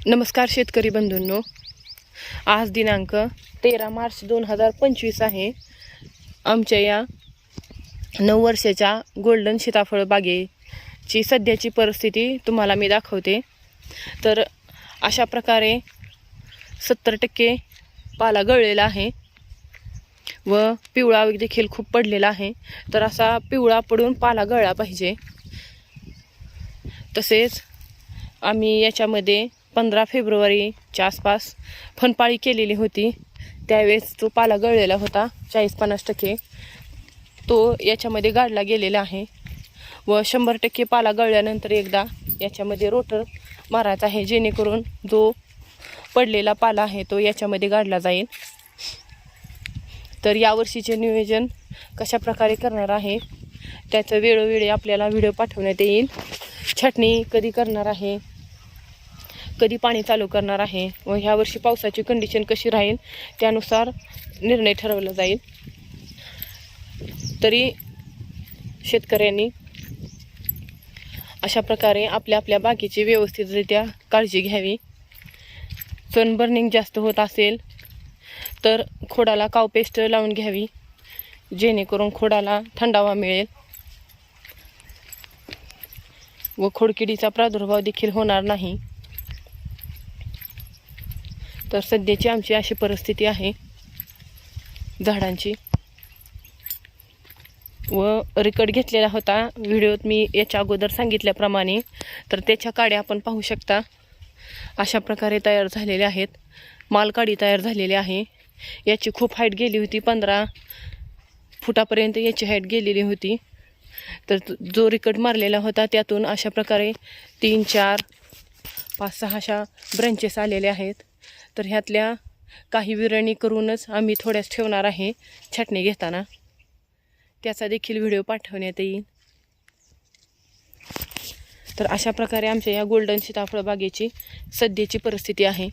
नमस्कार शेतकरी बंधूंनो, आज दिनांक 13 मार्च 2025 आहे. आमच्या या 9 वर्षाच्या गोल्डन सीताफळ बागेची सध्याची परिस्थिती तुम्हाला मी दाखवते. तर अशा प्रकारे 70% पाला गळलेला आहे व पिवळा देखील खूप पडलेला आहे. तर असा पिवळा पडून पाला गळला पाहिजे. तसेच आम्ही याच्यामध्ये 15 फेब्रुवारीच्या आसपास फनपाळी केलेली होती. त्यावेळेस तो पाला गळलेला होता 40-50%. तो याच्यामध्ये गाडला गेलेला आहे व 100% पाला गळल्यानंतर एकदा याच्यामध्ये रोटर मारायचा आहे, जेणेकरून जो पडलेला पाला आहे तो याच्यामध्ये गाडला जाईल. तर यावर्षीचे नियोजन कशा प्रकारे करणार आहे त्याचं वेळोवेळी आपल्याला व्हिडिओ पाठवण्यात येईल. छाटणी कधी करणार आहे, कधी पाणी चालू करणार आहे व ह्या वर्षी पावसाची कंडिशन कशी राहील त्यानुसार निर्णय ठरवला जाईल. तरी शेतकऱ्यांनी अशा प्रकारे आपल्या बागेची व्यवस्थितरित्या काळजी घ्यावी. सनबर्निंग जास्त होत असेल तर खोडाला काव पेस्ट लावून घ्यावी, जेणेकरून खोडाला थंडावा मिळेल व खोडकिडीचा प्रादुर्भाव देखील होणार नाही. तर सध्याची आमची अशी परिस्थिती आहे झाडांची. व रिकट घेतलेला होता व्हिडिओत मी याच्या अगोदर सांगितल्याप्रमाणे. तर त्याच्या काड्या आपण पाहू शकता अशा प्रकारे तयार झालेल्या आहेत. मालकाडी तयार झालेली आहे. याची खूप हाईट गेली होती, 15 फुटापर्यंत याची हाईट गेलेली होती. तर जो रिकट मारलेला होता त्यातून अशा प्रकारे 3, 4, 5, 6 अशा ब्रँचेस आलेले आहेत. तर ह्यातल्या काही विरळणी करूनच आम्ही थोड्याच ठेवणार आहे छाटणी घेताना. त्याचा देखील व्हिडिओ पाठवण्यात येईल. तर अशा प्रकारे आमच्या या गोल्डन सीताफळ बागेची सध्याची परिस्थिती आहे.